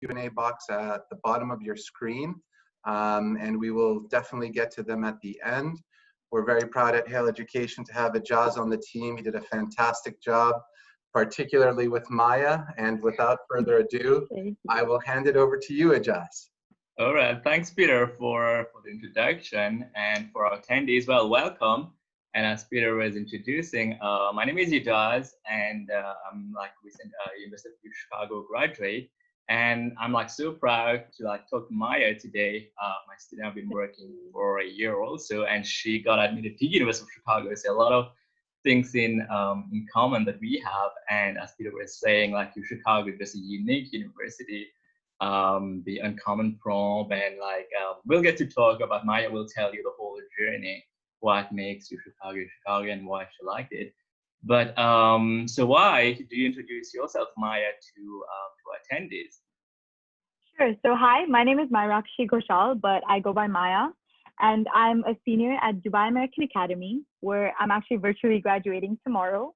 Q&A box at the bottom of your screen, and we will definitely get to them at the end. We're very proud at Hale Education to have Ajaz on the team. He did a fantastic job, particularly with Maya. And without further ado, I will hand it over to you, Ajaz. All right, thanks, Peter, for the introduction, and for our attendees. Well, welcome. And as Peter was introducing, my name is Ajaz, and I'm like recent University of Chicago graduate. And I'm like so proud to like talk to Maya today. My student, I've been working for a year also, and she got admitted to University of Chicago. So a lot of things in common that we have. And as Peter was saying, like Chicago is just a unique university, the uncommon prom, and like we'll get to talk about. Maya will tell you the whole journey, what makes you Chicago, and why she liked it. But so why do you introduce yourself, Maya, to attendees? Sure. So hi, my name is Mayurakshi Ghosal, but I go by Maya, and I'm a senior at Dubai American Academy, where I'm actually virtually graduating tomorrow.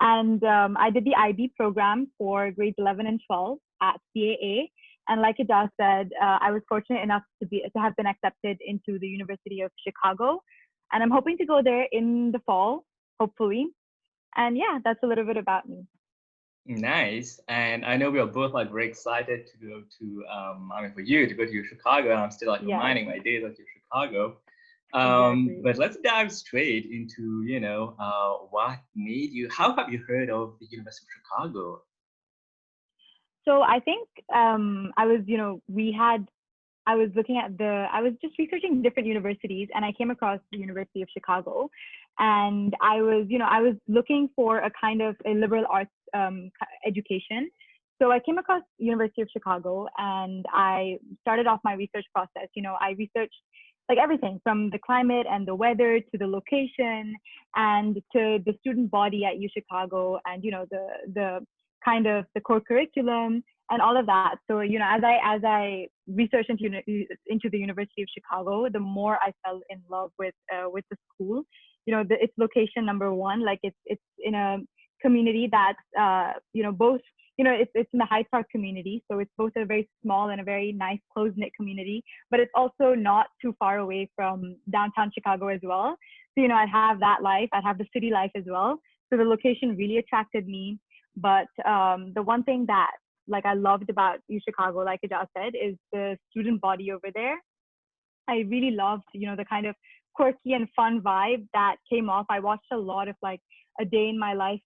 And I did the IB program for grades 11 and 12 at CAA. And like Ajaz said, I was fortunate enough to have been accepted into the University of Chicago, and I'm hoping to go there in the fall, hopefully. And yeah, that's a little bit about me. Nice. And I know we are both like very excited to go to, I mean, for you to go to Chicago. And I'm still like reminding my days of Chicago. Exactly. But let's dive straight into, what made you, how have you heard of the University of Chicago? So I think I was, I was just researching different universities, and I came across the University of Chicago, and I was looking for a kind of a liberal arts education. So I came across University of Chicago, and I started off my research process. I researched like everything from the climate and the weather to the location and to the student body at UChicago, and the kind of the core curriculum and all of that. So as I researched into the University of Chicago, the more I fell in love with the school. Its location, number one, like it's in a community that's both it's in the Hyde Park community, so it's both a very small and a very nice close-knit community, but it's also not too far away from downtown Chicago as well. So I'd have that life, I'd have the city life as well. So the location really attracted me. But the one thing that like I loved about UChicago, like Ajaz said, is the student body over there. I really loved, the kind of quirky and fun vibe that came off. I watched a lot of like a day in my life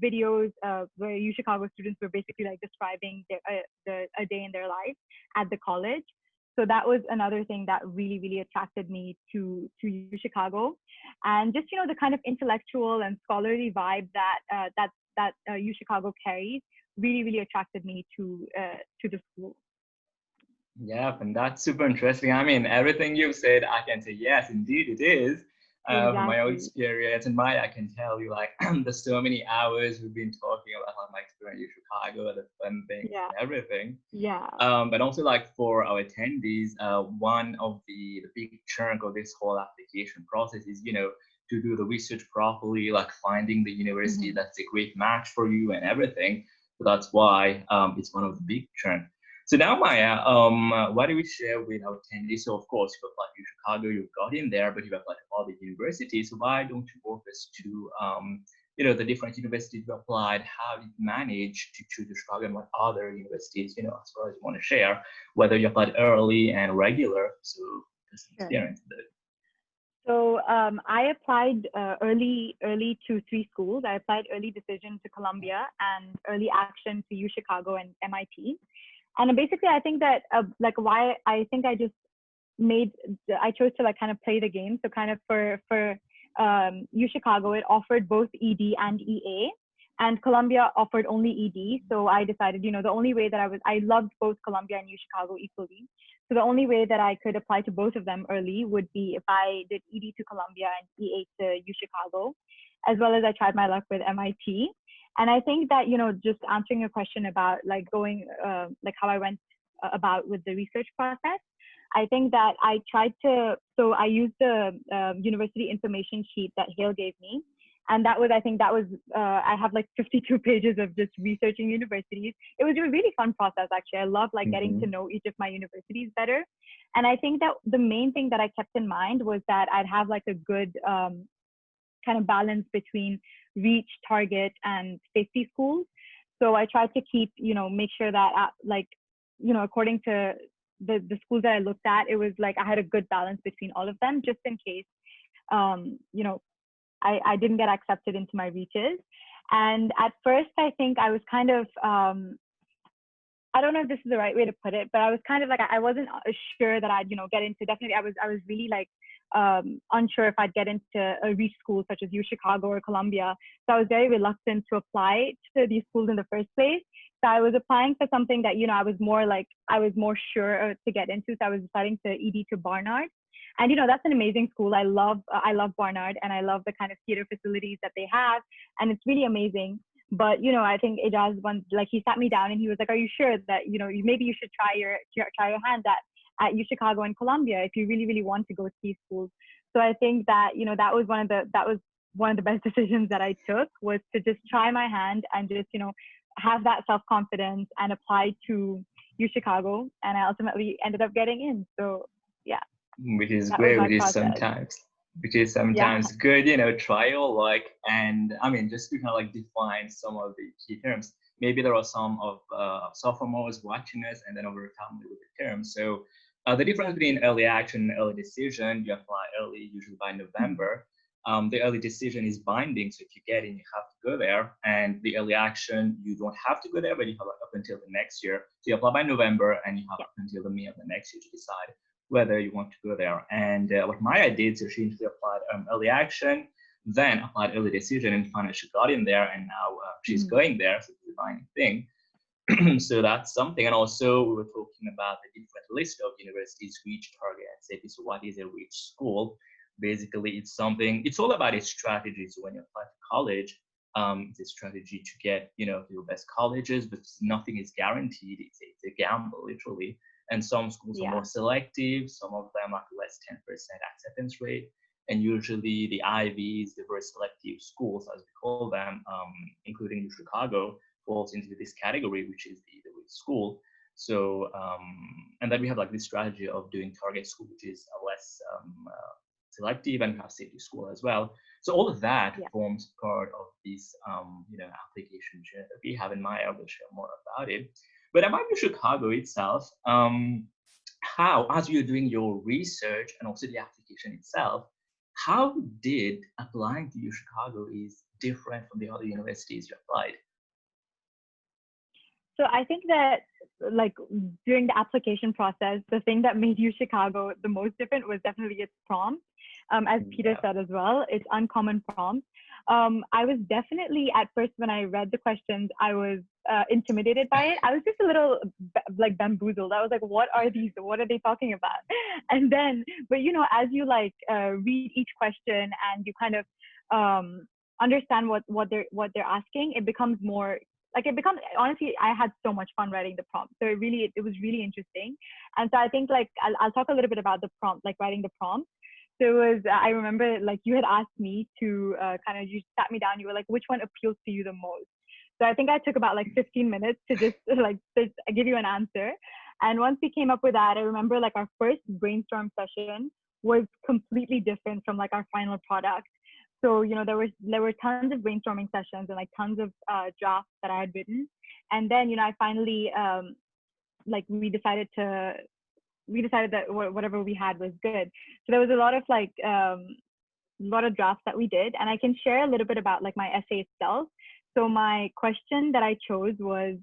videos where UChicago students were basically like describing a day in their life at the college. So that was another thing that really, really attracted me to UChicago, and just the kind of intellectual and scholarly vibe that UChicago carries really, really attracted me to the school. Yeah, and that's super interesting. I mean, everything you've said, I can say yes, indeed it is. Exactly. From my own experience, and Maya, I can tell you, like, there's so many hours we've been talking about my experience in Chicago, the fun things, and everything. Yeah. But also, like, for our attendees, one of the big chunk of this whole application process is, to do the research properly, like finding the university that's a great match for you and everything. So that's why it's one of the big chunk. So now, Maya, why do we share with our attendees? So of course, you applied to Chicago, you got in there, but you applied to all the universities. So why don't you walk us to, the different universities you applied? How did you manage to choose Chicago, and what other universities, as far as you want to share, whether you applied early and regular? So this experience. So I applied early to 3 schools. I applied early decision to Columbia and early action to UChicago and MIT. And basically, I think that like why I think I chose to like kind of play the game. So kind of for UChicago, it offered both ED and EA, and Columbia offered only ED. So I decided, the only way that I loved both Columbia and UChicago equally. So the only way that I could apply to both of them early would be if I did ED to Columbia and EA to UChicago, as well as I tried my luck with MIT. And I think that, just answering your question about like going, like how I went about with the research process, I think that I used the university information sheet that Hale gave me. And that was, I think that was, I have like 52 pages of just researching universities. It was a really fun process, actually. I love like getting to know each of my universities better. And I think that the main thing that I kept in mind was that I'd have like a good kind of balance between reach, target, and safety schools. So I tried to keep, make sure that like, according to the schools that I looked at, it was like I had a good balance between all of them, just in case, I didn't get accepted into my reaches. And at first, I think I was kind of, I don't know if this is the right way to put it, but I was kind of like, I wasn't sure that I'd, get into, definitely, I was really like, unsure if I'd get into a reach school such as U Chicago or Columbia. So I was very reluctant to apply to these schools in the first place. So I was applying for something that, I was more sure to get into. So I was deciding to ED to Barnard. And, that's an amazing school. I love Barnard, and I love the kind of theater facilities that they have. And it's really amazing. But, I think Ijaz once, like, he sat me down and he was like, are you sure that, maybe you should try your hand at U Chicago and Columbia if you really, really want to go to these schools. So I think that, that was one of the best decisions that I took, was to just try my hand and just, have that self-confidence and apply to U Chicago. And I ultimately ended up getting in. So yeah. Which is great, which is sometimes good, try your luck. And I mean, just to kind of like define some of the key terms. Maybe there are some of sophomores watching us and then over time with the terms. So the difference between early action and early decision, you apply early, usually by November. The early decision is binding, so if you get in, you have to go there. And the early action, you don't have to go there, but you have up until the next year. So you apply by November, and you have up until the May of the next year to decide whether you want to go there. And what Maya did, so she initially applied early action, then applied early decision, and finally she got in there, and now she's going there, so it's a binding thing. So that's something. And also we were talking about the different list of universities, reach, target, and safety. So what is a reach school? Basically, it's all about a strategy. So when you apply to college, it's a strategy to get, your best colleges, but nothing is guaranteed. It's a gamble, literally. And some schools are more selective. Some of them are less 10% acceptance rate. And usually the Ivies, the very selective schools, as we call them, including Chicago, falls into this category, which is the reach school. So, and then we have like this strategy of doing target school, which is less selective, and we have safety school as well. So all of that forms part of this, application journey that we have in Maya. We'll share more about it. But about Chicago itself, how, as you're doing your research and also the application itself, how did applying to Chicago is different from the other universities you applied? So I think that, like, during the application process, the thing that made U Chicago the most different was definitely its prompt. As Peter said as well, it's uncommon prompts. I was definitely, at first when I read the questions, I was intimidated by it. I was just a little like bamboozled. I was like, what are these? What are they talking about? And then, but as you like read each question and you kind of understand what they're asking, it becomes more like, honestly, I had so much fun writing the prompt. So it was really interesting. And so I think like I'll talk a little bit about the prompt, like writing the prompt. So it was, I remember like you had asked me to you sat me down, you were like, which one appeals to you the most? So I think I took about like 15 minutes to just give you an answer. And once we came up with that, I remember like our first brainstorm session was completely different from like our final product. So, there were tons of brainstorming sessions and like tons of drafts that I had written. And then, I finally, we decided that whatever we had was good. So there was a lot of drafts that we did, and I can share a little bit about like my essay itself. So my question that I chose was,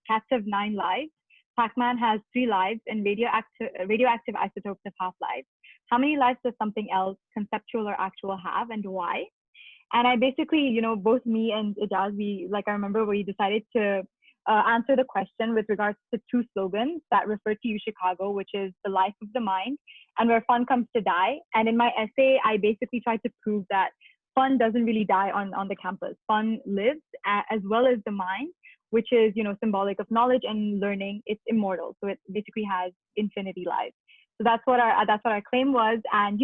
cats have 9 lives. Pac-Man has 3 lives, and radioactive isotopes have half lives. How many lives does something else, conceptual or actual, have, and why? And I basically, both me and Ijaz, I remember we decided to answer the question with regards to 2 slogans that refer to U Chicago, which is the life of the mind and where fun comes to die. And in my essay, I basically tried to prove that fun doesn't really die on the campus. Fun lives, as well as the mind, which is, symbolic of knowledge and learning. It's immortal. So it basically has infinity lives. So that's what our claim was. And,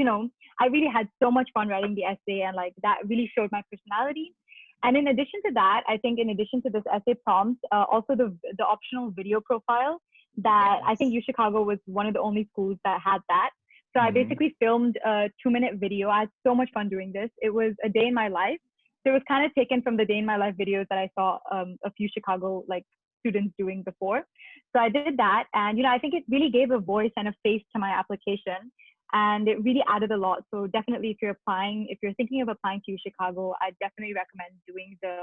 I really had so much fun writing the essay, and like that really showed my personality. And in addition to that, I think in addition to this essay prompt, also the optional video profile that I think U Chicago was one of the only schools that had that. So I basically filmed a 2-minute video. I had so much fun doing this. It was a day in my life. So it was kind of taken from the day in my life videos that I saw a few Chicago like students doing before. So I did that, and I think it really gave a voice and a face to my application, and it really added a lot. So definitely, if you're thinking of applying to Chicago, I definitely recommend doing the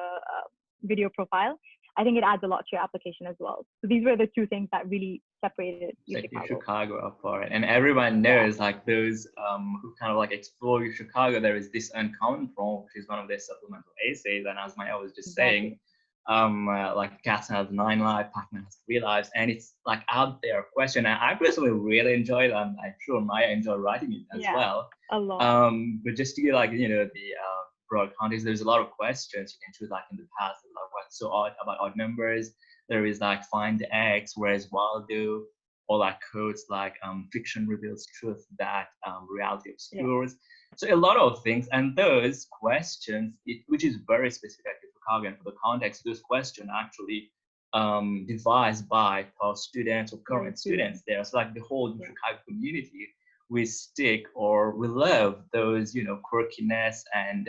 video profile. I think it adds a lot to your application as well. So these were the two things that really separated U Chicago. Chicago apart, and everyone knows like those who kind of like explore U Chicago. There is this uncommon prompt, which is one of their supplemental essays, and as Maya was just saying, like Cat has 9 lives, Pac-Man has 3 lives, and it's like out there question. And I personally really enjoy it, and I'm sure Maya enjoyed writing it as well. A lot. But just to get like the broad context, there's a lot of questions you can choose. Like in the past, like what's so odd about odd numbers. There is like find X, whereas while do, or like quotes like fiction reveals truth that reality obscures. So a lot of things, and those questions, which is very specific to Chicago, and for the context, those questions actually devised by past students or current students there. So like the whole Chicago community, we stick or we love those quirkiness and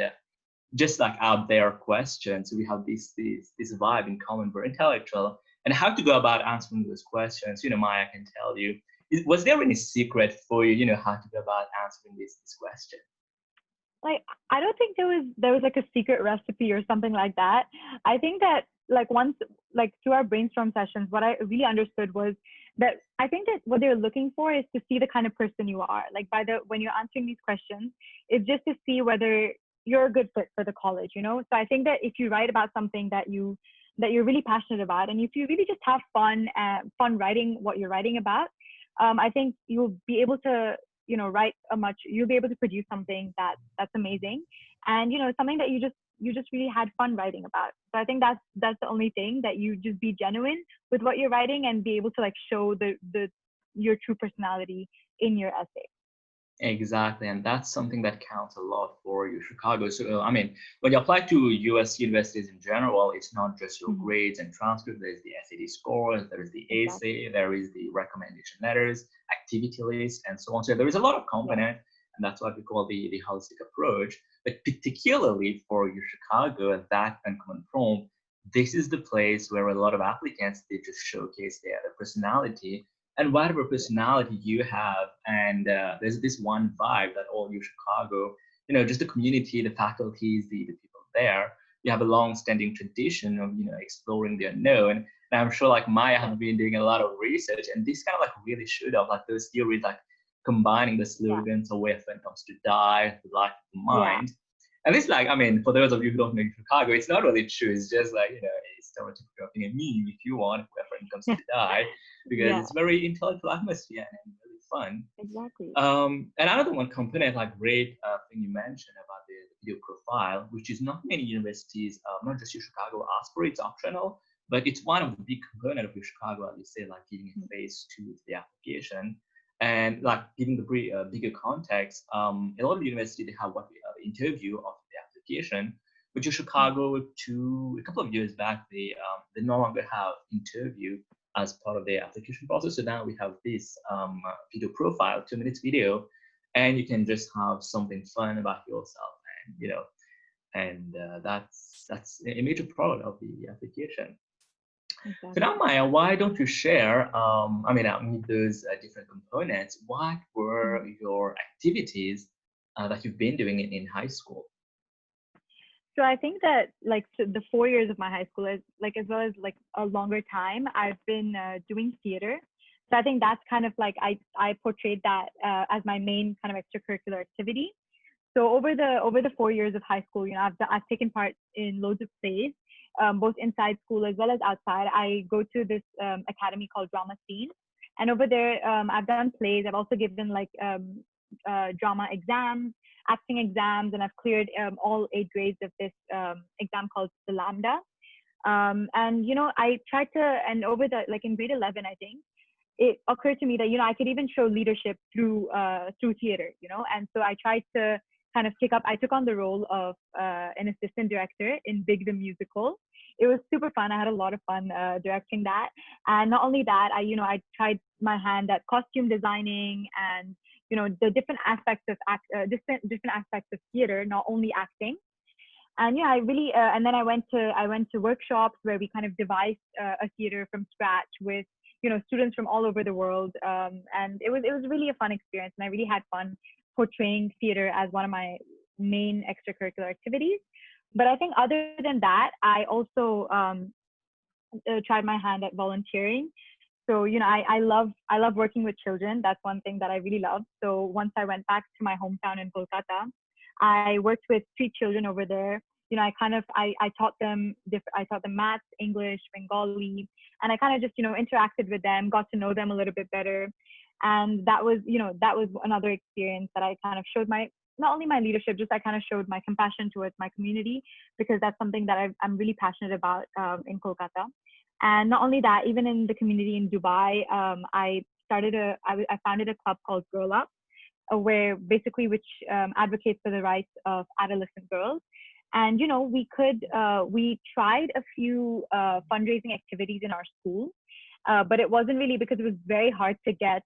just like out there questions. We have this vibe in common, very intellectual, and how to go about answering those questions. Maya can tell you. Was there any secret for you? How to go about answering this question? Like, I don't think there was like a secret recipe or something like that. I think that like once, like through our brainstorm sessions, what I really understood was that I think that what they're looking for is to see the kind of person you are. Like when you're answering these questions, it's just to see whether you're a good fit for the college, So I think that if you write about something that you're really passionate about, and if you really just have fun writing what you're writing about, I think you'll be able to you'll be able to produce something that's amazing, and something that you just really had fun writing about. So I think that's the only thing, that you just be genuine with what you're writing and be able to like show your true personality in your essay. Exactly, and that's something that counts a lot for U Chicago. So I mean, when you apply to US universities in general, it's not just your grades and transcripts. There's the SAT scores, there's the essay, there is the recommendation letters, activity list, and so on. So there is a lot of component, and that's what we call the holistic approach. But particularly for U Chicago, that uncommon prompt, this is the place where a lot of applicants, they just showcase their personality. And whatever personality you have, and there's this one vibe that all U Chicago, just the community, the faculties, the people there, you have a long-standing tradition of exploring the unknown. And I'm sure like Maya have been doing a lot of research, and this kind of like really showed up, like those theories, like combining the slogans of where fun comes to die, the life of the mind. And it's like, I mean, for those of you who don't know Chicago, it's not really true. It's just like, a stereotypical thing, a meme, if you want, where fun comes to die, because it's very intellectual atmosphere and really fun. Exactly. And another one component, like great thing you mentioned about the video profile, which is not many universities, not just U Chicago, ask for. It's optional, but it's one of the big components of U Chicago, as you say, like giving a face to the application. And like giving the bigger context, a lot of universities, they have what we have interview of the application, which in Chicago a couple of years back, they no longer have interview as part of the application process. So now we have this video profile, 2 minutes video, and you can just have something fun about yourself, and that's a major part of the application. Exactly. So now, Maya, why don't you share, amid those different components, what were your activities that you've been doing in high school? So I think that the 4 years of my high school is as well as a longer time, I've been doing theater. So I think that's kind of I portrayed that as my main kind of extracurricular activity. So over the 4 years of high school, I've taken part in loads of plays. Both inside school as well as outside. I go to this academy called Drama Scene, and over there I've done plays. I've also given drama exams, acting exams, and I've cleared all 8 grades of this exam called the Lambda. And I tried to, and over in grade 11, I think, it occurred to me that, I could even show leadership through theater, and so I tried to kind of I took on the role of an assistant director in Big the Musical. It was super fun. I had a lot of fun directing that. And not only that, I tried my hand at costume designing and, the different aspects of different aspects of theater, not only acting. And yeah, I really, and then I went to workshops where we kind of devised a theater from scratch with, students from all over the world. And it was really a fun experience, and I really had fun portraying theater as one of my main extracurricular activities. But I think other than that, I also tried my hand at volunteering. So, I love working with children. That's one thing that I really love. So once I went back to my hometown in Kolkata, I worked with street children over there. I taught them maths, English, Bengali, and I kind of just, interacted with them, got to know them a little bit better. And that was another experience that I kind of showed not only my leadership, just I kind of showed my compassion towards my community, because that's something that I'm really passionate about in Kolkata. And not only that, even in the community in Dubai, I founded a club called Girl Up, which advocates for the rights of adolescent girls. And we tried a few fundraising activities in our school, but it wasn't really, because it was very hard to get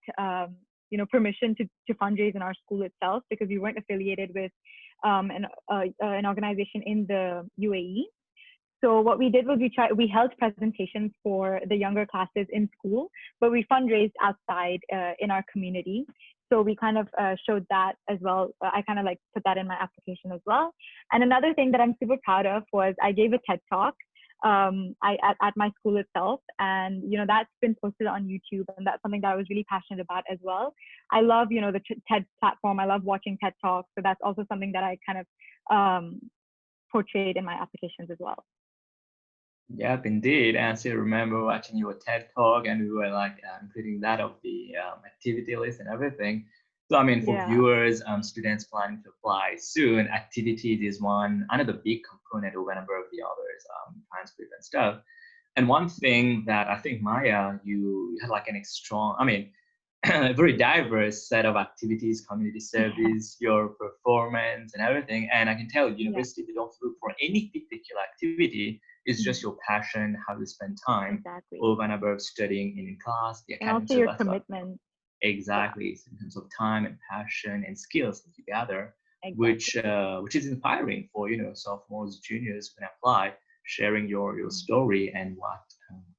permission to fundraise in our school itself, because we weren't affiliated with an organization in the UAE. So what we did was we held presentations for the younger classes in school, but we fundraised outside in our community. So we kind of showed that as well. I kind of put that in my application as well. And another thing that I'm super proud of was I gave a TED Talk at my school itself. And, that's been posted on YouTube, and that's something that I was really passionate about as well. I love, the TED platform. I love watching TED Talks. So that's also something that I kind of portrayed in my applications as well. Yep, indeed. And I still remember watching your TED Talk, and we were including that of the activity list and everything. So, I mean, for viewers, students planning to apply soon, activities is another big component of a number of the others, transcript and stuff. And one thing that I think, Maya, you had a very diverse set of activities, community service, your performance and everything. And I can tell university, they don't look for any particular activity. It's just your passion, how you spend time over and above studying in class, the academics. And also your commitment. Exactly. Yeah. In terms of time and passion and skills that you gather, which is inspiring for, sophomores, juniors when apply, sharing your story and what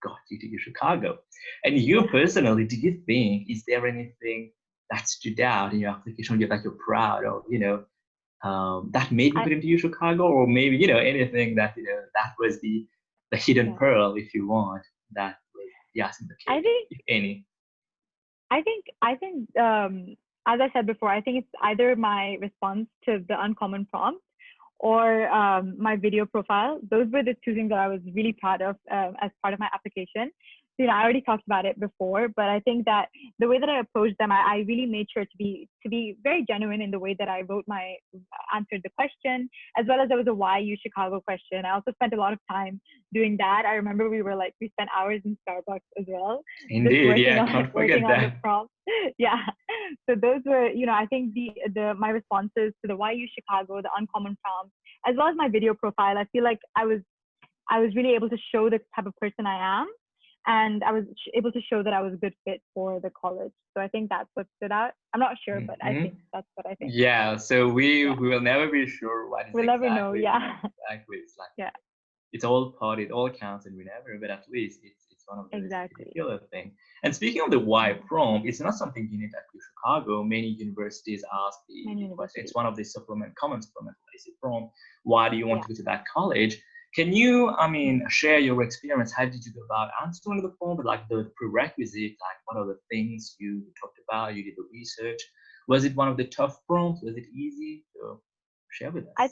got you to Chicago. And you personally, do you think, is there anything that stood out in your application that you're proud of, that made you put into Chicago, or maybe, anything that, that was the hidden pearl, if you want, that was the icing the cake, if any? I think, as I said before, I think it's either my response to the uncommon prompt or my video profile. Those were the two things that I was really proud of as part of my application. So, I already talked about it before, but I think that the way that I approached them, I really made sure to be very genuine in the way that I answered the question, as well as there was a why you Chicago question. I also spent a lot of time doing that. I remember we spent hours in Starbucks as well. Indeed, can't forget that. On the prompt. Yeah. So those were, I think my responses to the why you Chicago, the uncommon prompt, as well as my video profile. I feel like I was really able to show the type of person I am. And I was able to show that I was a good fit for the college. So I think that's what stood out. I'm not sure, but I think that's what I think. Yeah, so we will never be sure what is we'll exactly. We'll never know, yeah. Exactly. It's it's all part, it all counts, and we never, but at least it's one of the particular thing. And speaking of the why prompt, it's not something unique at Chicago. Many universities ask the question. It's one of the common supplemental essay prompt. Why do you want to go to that college? Can you, share your experience? How did you go about answering the form? The prerequisite, what are the things you talked about? You did the research. Was it one of the tough prompts? Was it easy? So share with us. I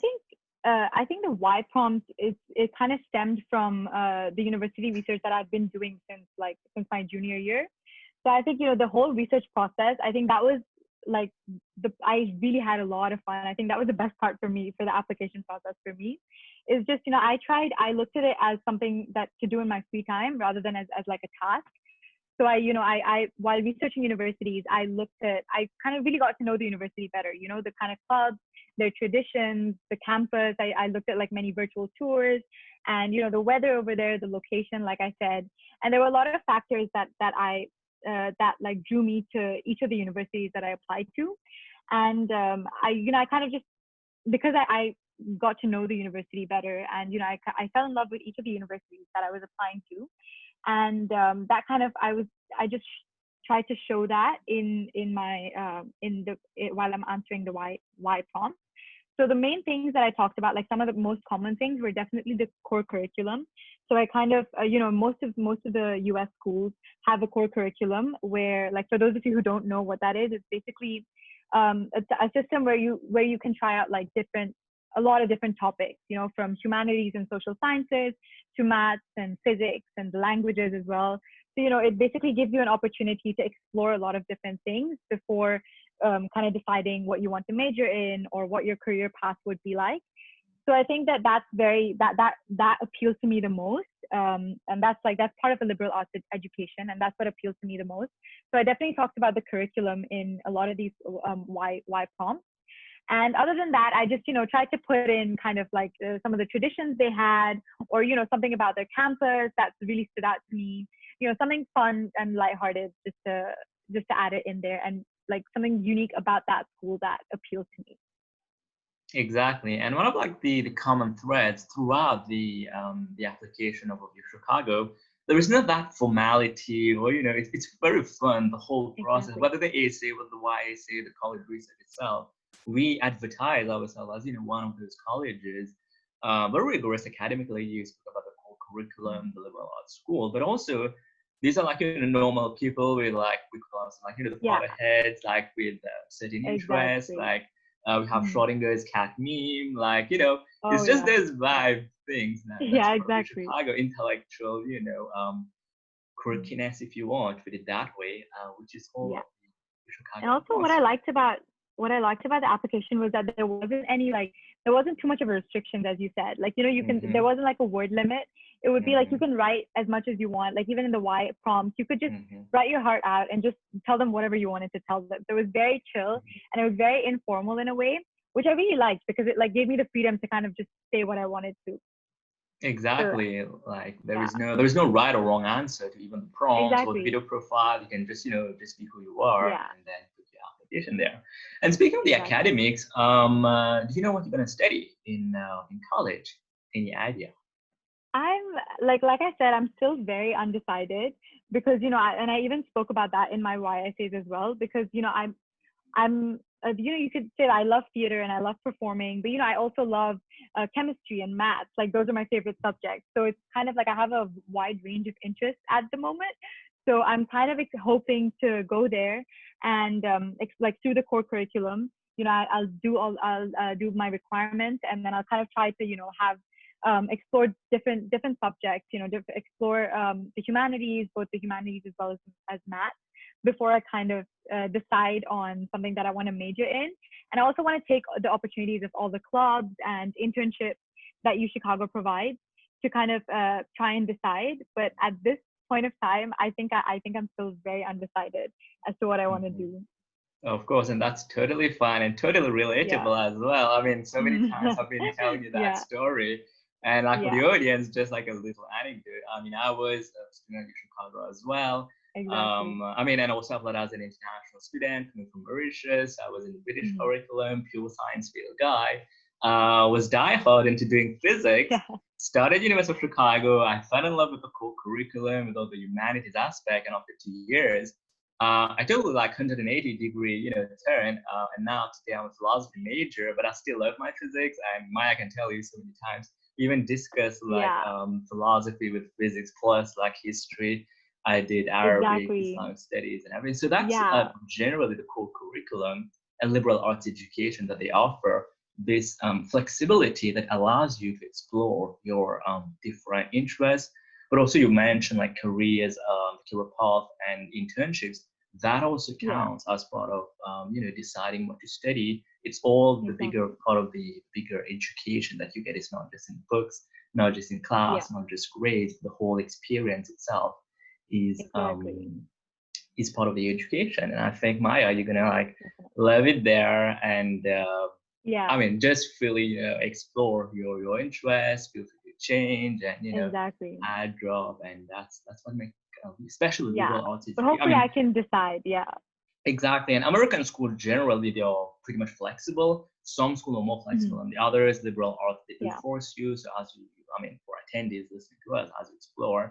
think the why prompt it kind of stemmed from the university research that I've been doing since my junior year. So I think the whole research process. I think that was I really had a lot of fun. I think that was the best part for me, for the application process for me, is just, I looked at it as something that to do in my free time rather than as a task. So I while researching universities, I kind of really got to know the university better, the kind of clubs, their traditions, the campus. I looked at like many virtual tours and, the weather over there, the location, like I said. And there were a lot of factors that like drew me to each of the universities that I applied to. And I kind of just, because I got to know the university better, and I fell in love with each of the universities that I was applying to. And that kind of I just tried to show that in my while I'm answering the why prompt. So the main things that I talked about, like some of the most common things, were definitely the core curriculum. So I kind of most of the US schools have a core curriculum where, like, for those of you who don't know what that is, it's basically it's a system where you can try out like a lot of different topics, from humanities and social sciences to maths and physics and the languages as well. So, it basically gives you an opportunity to explore a lot of different things before kind of deciding what you want to major in or what your career path would be like. So I think that appeals to me the most. And that's part of a liberal arts education, and that's what appeals to me the most. So I definitely talked about the curriculum in a lot of these why prompts. And other than that, I just, tried to put in kind of like some of the traditions they had, or, something about their campus that really stood out to me, something fun and lighthearted just to add it in there, and like something unique about that school that appealed to me. Exactly. And one of like the common threads throughout the application of Chicago, there is not that formality, or, it's very fun, the whole process, Exactly. whether the essay, whether the Y essay, the college research itself. We advertise ourselves as, one of those colleges, very rigorous academically. You spoke about the core curriculum, the liberal arts school, but also these are like, normal people with like, we call us like, the Yeah. heads, like with certain interests, Exactly. like we have Schrodinger's cat meme, like, Oh, it's just yeah. those vibe things that's Yeah, part of exactly. Chicago intellectual, quirkiness, if you want, to put it that way, which is all of the Chicago. And also what I liked about the application was that there wasn't too much of a restriction, as you said. Like, there wasn't like a word limit. It would be like you can write as much as you want. Like, even in the why prompt, you could just write your heart out and just tell them whatever you wanted to tell them. So it was very chill, and it was very informal in a way, which I really liked, because it like gave me the freedom to kind of just say what I wanted to. Exactly. So, like there is no right or wrong answer to even the prompts or the video profile. You can just just be who you are, and then put your application there. And speaking of the academics, do you know what you're gonna study in college? Any idea? I'm like I said, I'm still very undecided, because I even spoke about that in my why essays as well, because I'm you could say that I love theater and I love performing, but I also love chemistry and maths. Like, those are my favorite subjects. So it's kind of like I have a wide range of interests at the moment. So I'm kind of hoping to go there and like through the core curriculum. I'll do my requirements, and then I'll kind of try to have explore different subjects. Explore the humanities, both the humanities as well as math, before I kind of decide on something that I want to major in. And I also want to take the opportunities of all the clubs and internships that UChicago provides to kind of try and decide. But at this point of time, I think I'm still very undecided as to what I want to do. Of course, and that's totally fine and totally relatable as well. I mean, so many times I've been telling you that story. And like for the audience, just like a little anecdote. I mean, I was a student in Chicago as well. Exactly. I mean, and also applied as an international student coming from Mauritius. I was in the British curriculum, pure science field guy. Was diehard into doing physics. Started University of Chicago. I fell in love with the core curriculum, with all the humanities aspect, and after 2 years, I took like 180-degree, turn, and now today I'm a philosophy major, but I still love my physics. And Maya can tell you so many times, we even discuss like philosophy with physics plus like history. I did Arabic, Islamic studies, and everything. So that's generally the core curriculum and liberal arts education that they offer. This flexibility that allows you to explore your different interests, but also you mentioned like careers, career path, and internships. That also counts as part of deciding what to study. It's all the bigger part of the bigger education that you get. It's not just in books, not just in class, not just grades. The whole experience itself Exactly. is part of the education. And I think, Maya, you're gonna like Definitely. love it there, and I Yeah, mean, just really, explore your interests, feel free to change, and exactly. add, drop, and that's what makes, especially Yeah. liberal arts But education. I hopefully I mean, can decide. Yeah. exactly. And American school generally they are pretty much flexible. Some schools are more Mhm. flexible than the others. Liberal arts they do Yeah. force you. So as you, I mean, for attendees listening to us, as you explore,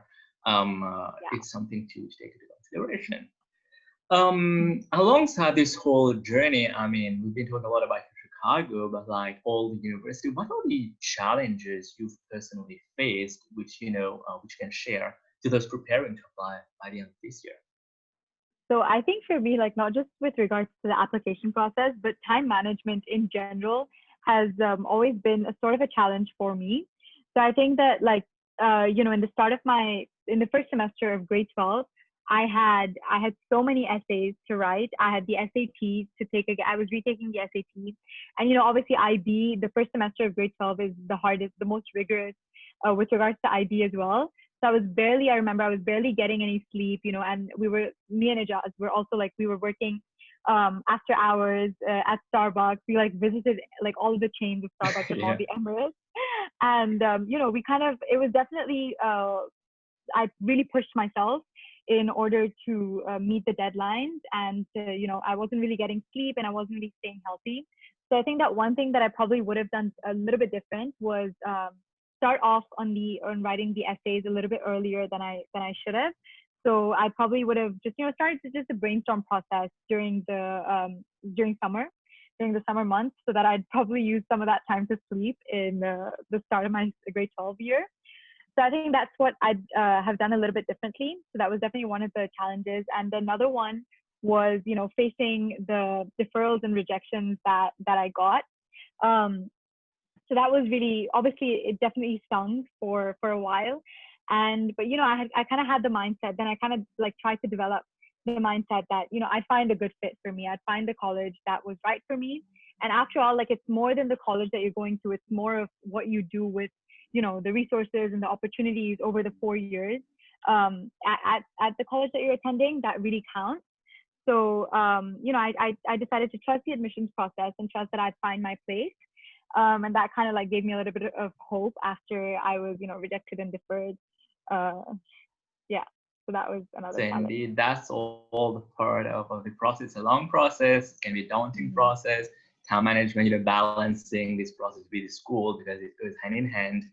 Yeah. it's something to take into consideration. Mhm. Alongside this whole journey, I mean, we've been talking a lot about Chicago, but like all the university, what are the challenges you've personally faced, which which you can share to those preparing to apply by the end of this year? So I think for me, like not just with regards to the application process, but time management in general has always been a sort of a challenge for me. So I think that like in the start of in the first semester of grade 12, I had so many essays to write. I had the SAT to take again. I was retaking the SAT, and obviously IB, the first semester of grade 12 is the hardest, the most rigorous with regards to IB as well. So I remember I was barely getting any sleep, and me and Ajaz were also like, we were working after hours at Starbucks. We like visited like all of the chains of Starbucks in all Yeah. the Emirates. And, it was definitely, I really pushed myself in order to meet the deadlines. And, I wasn't really getting sleep and I wasn't really staying healthy. So I think that one thing that I probably would have done a little bit different was start off on writing the essays a little bit earlier than I should have. So I probably would have just started to just a brainstorm process during the summer months, so that I'd probably use some of that time to sleep in the start of my grade 12 year. So I think that's what I'd have done a little bit differently. So that was definitely one of the challenges. And another one was, facing the deferrals and rejections that I got. Um, so that was really, obviously it definitely stung for a while. But I kind of had the mindset. Then I kind of like tried to develop the mindset that I'd find a good fit for me. I'd find a college that was right for me. And after all, like it's more than the college that you're going to. It's more of what you do with the resources and the opportunities over the 4 years at the college that you're attending that really counts. So I decided to trust the admissions process and trust that I'd find my place. And that kind of like gave me a little bit of hope after I was rejected and deferred. uh, yeah, so that was So another challenge. indeed, that's all the part of the process. It's a long process, it can be a daunting Mhm. process. Time management, balancing this process with the school because it goes hand in hand,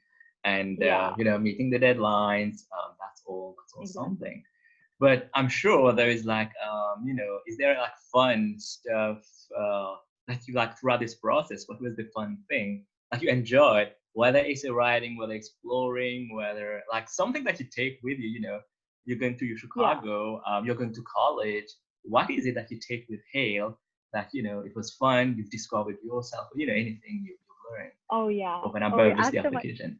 and Yeah, meeting the deadlines. That's all exactly. something. But I'm sure there is like, is there like fun stuff that you like throughout this process? What was the fun thing that you enjoyed? Whether it's writing, whether exploring, whether like something that you take with you, you're going to Yeah. Chicago, you're going to college. What is it that you take with Hale that, it was fun, you've discovered yourself, anything you've learned Oh yeah. over and Oh yeah. above just the After my application?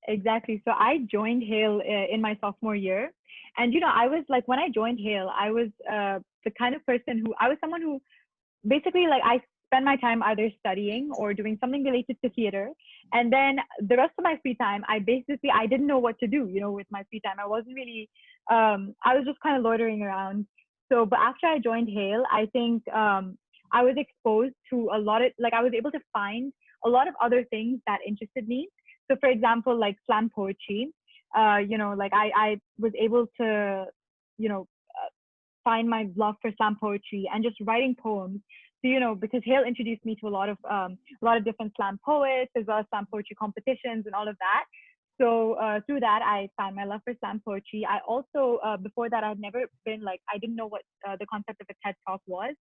Exactly. So I joined Hale in my sophomore year. And, I was like, when I joined Hale, I was the kind of person who, I was someone who basically like I spend my time either studying or doing something related to theater. And then the rest of my free time, I didn't know what to do, with my free time. I wasn't really, I was just kind of loitering around. So, but after I joined Hale, I think I was exposed to I was able to find a lot of other things that interested me. So, for example, like slam poetry, I was able to, you know, find my love for slam poetry and just writing poems. So, because Hale introduced me to a lot of different slam poets as well as slam poetry competitions and all of that. So through that, I found my love for slam poetry. I also, before that, I'd never been like, I didn't know what the concept of a TED Talk was.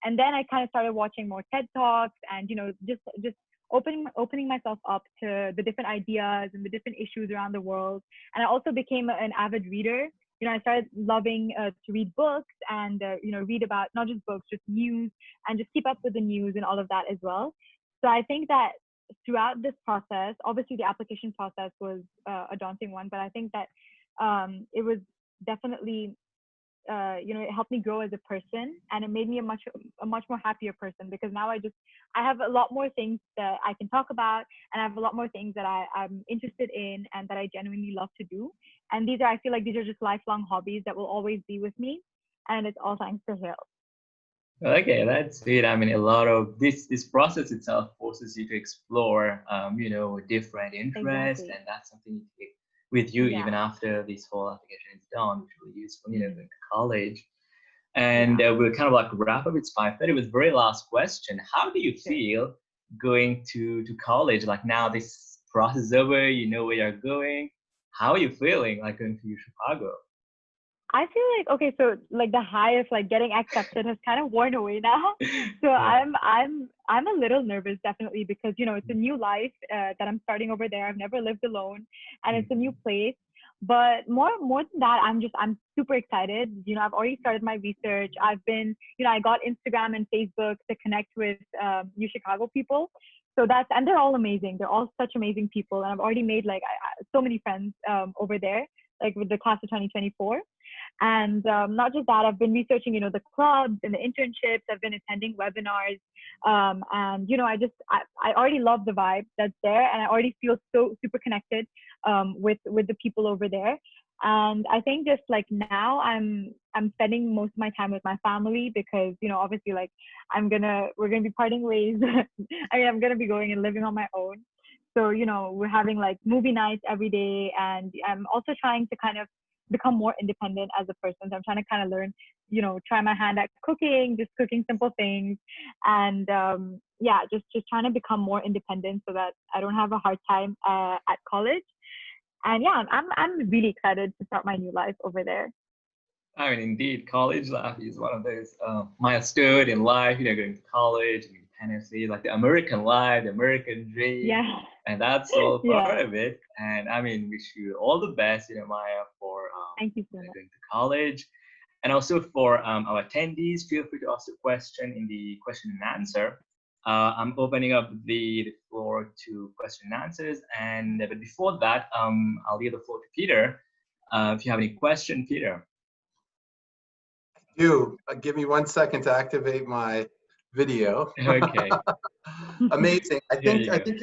And then I kind of started watching more TED Talks and, just opening myself up to the different ideas and the different issues around the world. And I also became an avid reader. I started loving to read books and, read about not just books, just news and just keep up with the news and all of that as well. So I think that throughout this process, obviously the application process was a daunting one, but I think that it was definitely it helped me grow as a person, and it made me a much more happier person, because now I have a lot more things that I can talk about, and I have a lot more things that I'm interested in and that I genuinely love to do. And I feel like these are just lifelong hobbies that will always be with me, and it's all thanks to Hill. Okay, that's it. I mean, a lot of this process itself forces you to explore, different interests, Exactly. and that's something you take with you Yeah. even after this whole application is done, which will be useful, going to college. Yeah. And we'll kind of like wrap up. It's 5:30 with very last question. How do you Sure. feel going to college? Like now this process is over, you know where you're going. How are you feeling like going to Chicago? I feel like, okay, so like the high of like getting accepted has kind of worn away now. So Yeah. I'm a little nervous, definitely, because it's a new life that I'm starting over there. I've never lived alone, and it's a new place. But more than that, I'm super excited. I've already started my research. I've been, I got Instagram and Facebook to connect with U Chicago people. So and they're all amazing. They're all such amazing people, and I've already made like so many friends over there, like with the class of 2024. And not just that, I've been researching, the clubs and the internships. I've been attending webinars. And, I already love the vibe that's there. And I already feel so super connected with the people over there. And I think just like now I'm spending most of my time with my family, because, obviously like we're going to be parting ways. I mean, I'm going to be going and living on my own. So, we're having like movie nights every day. And I'm also trying to kind of become more independent as a person. So I'm trying to kind of learn, try my hand at cooking, just cooking simple things. And just trying to become more independent so that I don't have a hard time at college. And yeah, I'm really excited to start my new life over there. I mean, indeed, college life is one of those milestones in life, going to college and independently, like the American life, the American dream. Yeah. And that's all Yeah. part of it. And I mean, wish you all the best, Maya, for Thank you so much. going to college. And also for our attendees, feel free to ask a question in the question and answer. I'm opening up the floor to question and answers. And but before that, I'll give the floor to Peter. If you have any question, Peter. Give me 1 second to activate my video. Okay. Amazing. I think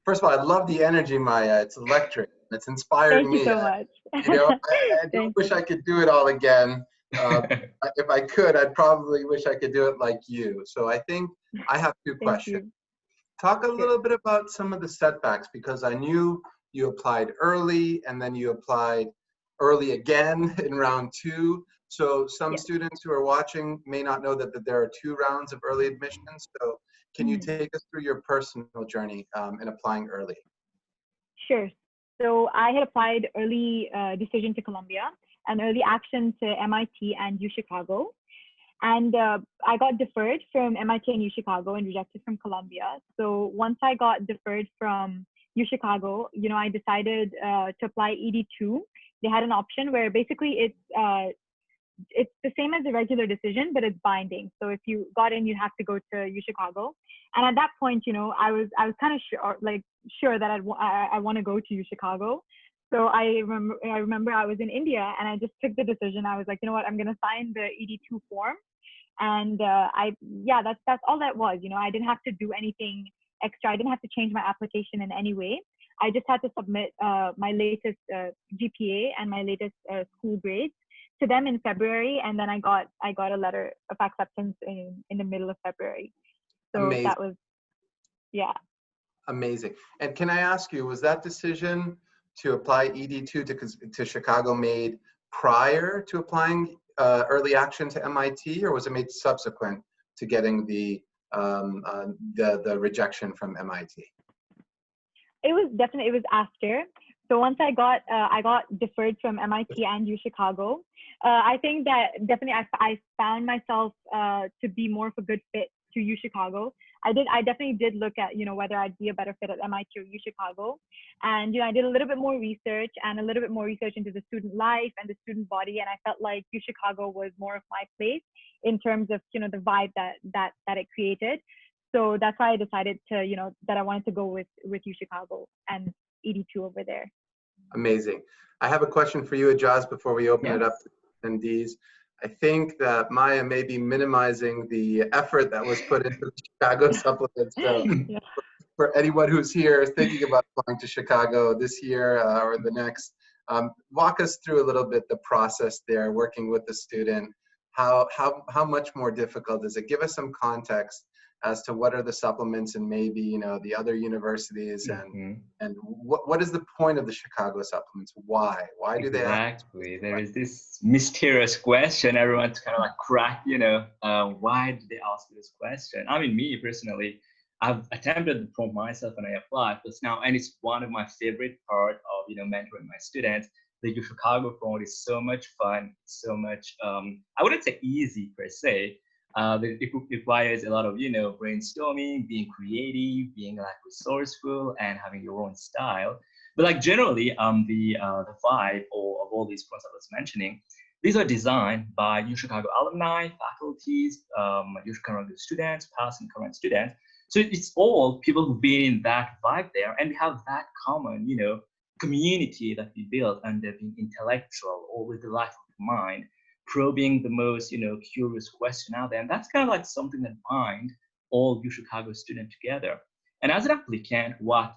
first of all, I love the energy, Maya. It's electric. It's inspired Thank me. you so much. I don't wish I could do it all again. If I could, I'd probably wish I could do it like you. So I think I have two questions. Talk a little bit about some of the setbacks, because I knew you applied early and then you applied early again in round 2. So some students who are watching may not know that there are 2 rounds of early admissions. So can you take us through your personal journey in applying early? Sure. So I had applied early decision to Columbia and early action to MIT and U Chicago. And I got deferred from MIT and U Chicago and rejected from Columbia. So once I got deferred from U Chicago, I decided to apply ED2. They had an option where basically it's the same as a regular decision, but it's binding. So if you got in, you have to go to U Chicago. And at that point, I was kind of sure that I want to go to U Chicago. So I remember I was in India and I just took the decision. I was like, you know what, I'm gonna sign the ED2 form. And that's all that was. I didn't have to do anything extra. I didn't have to change my application in any way. I just had to submit my latest GPA and my latest school grades to them in February, and then I got a letter of acceptance in the middle of February. So Amazing. That was, Amazing. And can I ask you, was that decision to apply ED2 to Chicago made prior to applying early action to MIT, or was it made subsequent to getting the rejection from MIT? It was after. So once I got deferred from MIT and U Chicago, I think that definitely I found myself to be more of a good fit to U Chicago. I definitely did look at whether I'd be a better fit at MIT or U Chicago, and I did a little bit more research into the student life and the student body, and I felt like U Chicago was more of my place in terms of the vibe that it created. So that's why I decided to that I wanted to go with U Chicago and ED2 over there. Amazing. I have a question for you, Ajaz, before we open it up to attendees. I think that Maya may be minimizing the effort that was put into the Chicago supplement. So Yeah. for anyone who's here thinking about going to Chicago this year or the next, walk us through a little bit the process there, working with the student. How much more difficult is it? Give us some context as to what are the supplements and maybe, you know, the other universities and what is the point of the Chicago supplements? Why do they have? Exactly. There is this mysterious question everyone's kind of like crack, you know, why did they ask this question? I mean, me personally, I've attempted the prompt myself and I applied but now, and it's one of my favorite part of, you know, mentoring my students. The Chicago prompt is so much fun, so much, I wouldn't say easy per se. It requires a lot of, you know, brainstorming, being creative, being like resourceful and having your own style. But like generally, the five or of all these points I was mentioning, these are designed by U Chicago alumni, faculties, U Chicago students, past and current students. So it's all people who've been in that vibe there, and we have that common, you know, community that we built under being intellectual or with the life of mind, probing the most, you know, curious question out there, and that's kind of like something that binds all U Chicago students together. And as an applicant, what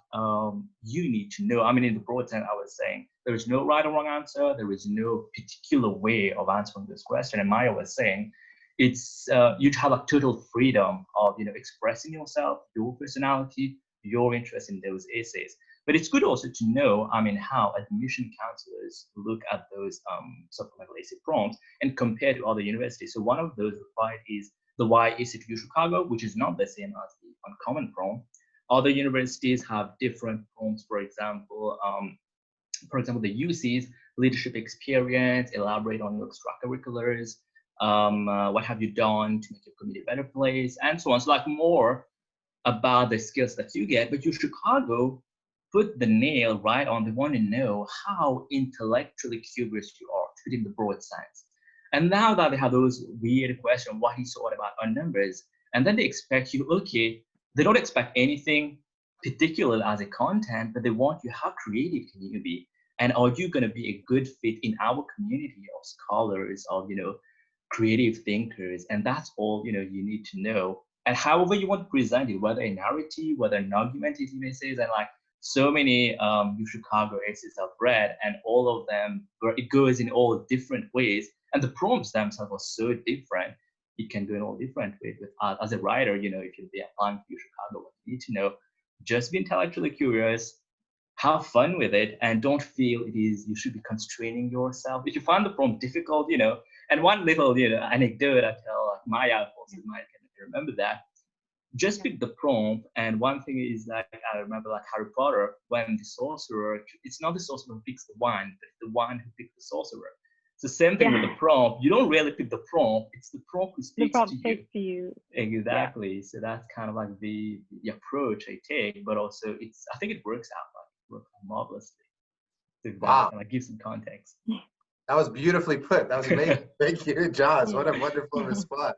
you need to know, I mean, in the broad sense, I was saying there is no right or wrong answer. There is no particular way of answering this question. And Maya was saying it's you have a total freedom of, you know, expressing yourself, your personality, your interest in those essays. But it's good also to know, I mean, how admission counselors look at those supplemental essay prompts and compare to other universities. So one of those required is the Y essay to Chicago, which is not the same as the uncommon prompt. Other universities have different prompts. For example, the UC's leadership experience, elaborate on your extracurriculars, what have you done to make your community a better place, and so on. So like more about the skills that you get, but U Chicago put the nail right on. They want to know how intellectually curious you are, fitting the broad science. And now that they have those weird questions, what he thought about our numbers, and then they expect you, okay, they don't expect anything particular as a content, but they want you, how creative can you be? And are you going to be a good fit in our community of scholars, of, you know, creative thinkers? And that's all, you know, you need to know. And however you want to present it, whether a narrative, whether an argumentative essays, and like so many U Chicago essays I've read, and all of them, where it goes in all different ways, and the prompts themselves are so different. It can go in all different ways. With as a writer, you know, if you'll be applying to U Chicago, what you need to know, just be intellectually curious, have fun with it, and don't feel it is you should be constraining yourself. If you find the prompt difficult, you know, and one little, you know, anecdote I tell, like Maya, also Maya can remember that. Just pick the prompt, and one thing is like I remember like Harry Potter, when the sorcerer, it's not the sorcerer who picks the wand, but the one who picks the sorcerer. It's the same thing with the prompt. You don't really pick the prompt; it's the prompt who speaks to you. Exactly. Yeah. So that's kind of like the approach I take, but also it's, I think it works out marvelously. So wow! And I give some context. That was beautifully put. That was amazing. Thank you, Josh. What a wonderful response.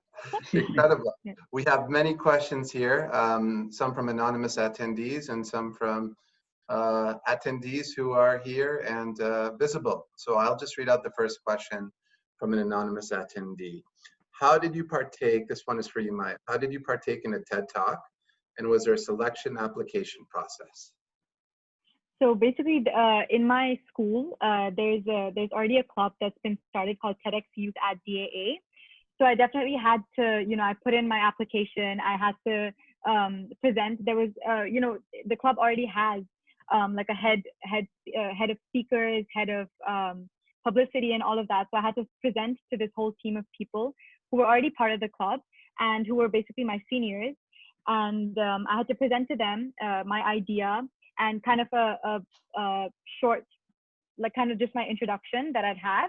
Incredible. Yeah. We have many questions here, some from anonymous attendees and some from attendees who are here and visible. So I'll just read out the first question from an anonymous attendee. How did you partake, this one is for you, Maya, how did you partake in a TED Talk? And was there a selection application process? So basically, in my school, there's already a club that's been started called TEDx Youth at DAA. So I definitely had to, you know, I put in my application. I had to present. There was, you know, the club already has like a head of speakers, head of publicity, and all of that. So I had to present to this whole team of people who were already part of the club and who were basically my seniors. And I had to present to them my idea and kind of a short, like kind of just my introduction that I'd have.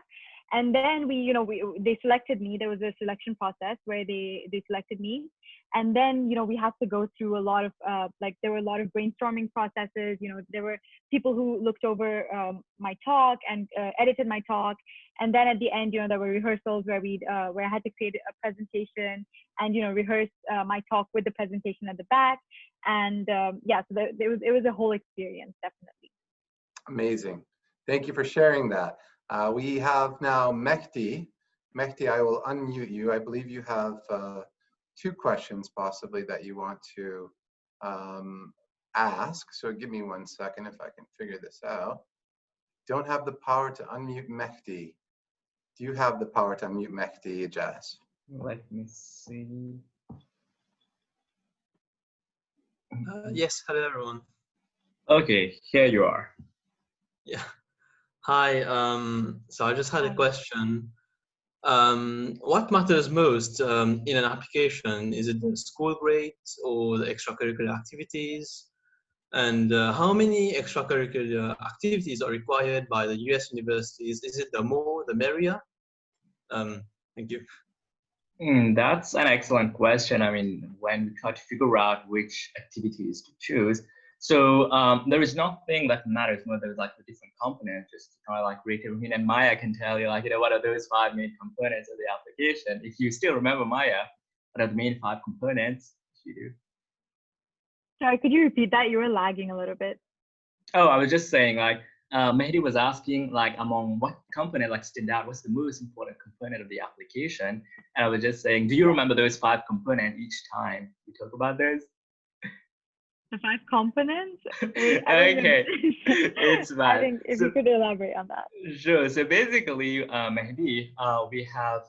And then they selected me. There was a selection process where they selected me. And then, you know, we had to go through a lot of, there were a lot of brainstorming processes. You know, there were people who looked over my talk and edited my talk. And then at the end, you know, there were rehearsals where where I had to create a presentation and, you know, rehearse my talk with the presentation at the back. And yeah, so it was a whole experience, definitely. Amazing. Thank you for sharing that. We have now Mehdi Mehdi, I will unmute you. I believe you have two questions possibly that you want to ask. So give me 1 second if I can figure this out. Don't have the power to unmute Mehdi. Do you have the power to unmute Mehdi, Jazz? Let me see. Yes, hello everyone. Okay, here you are. Yeah. Hi, so I just had a question. What matters most in an application? Is it the school grades or the extracurricular activities? And how many extracurricular activities are required by the US universities? Is it the more, the merrier? Thank you. That's an excellent question. I mean, when we try to figure out which activities to choose, so there is nothing that matters more. There's like the different components. Just kind of like Rita and Maya can tell you, like, what are those 5 main components of the application? If you still remember Maya, what are the main 5 components? If you do. Sorry, could you repeat that? You were lagging a little bit. Oh, I was just saying, like, Mehdi was asking, like, among what component like stood out, what's the most important component of the application? And I was just saying, do you remember those 5 components each time we talk about those? The 5 components? Wait, okay, it's bad. I think if you could elaborate on that. Sure. So basically, Mehdi, we have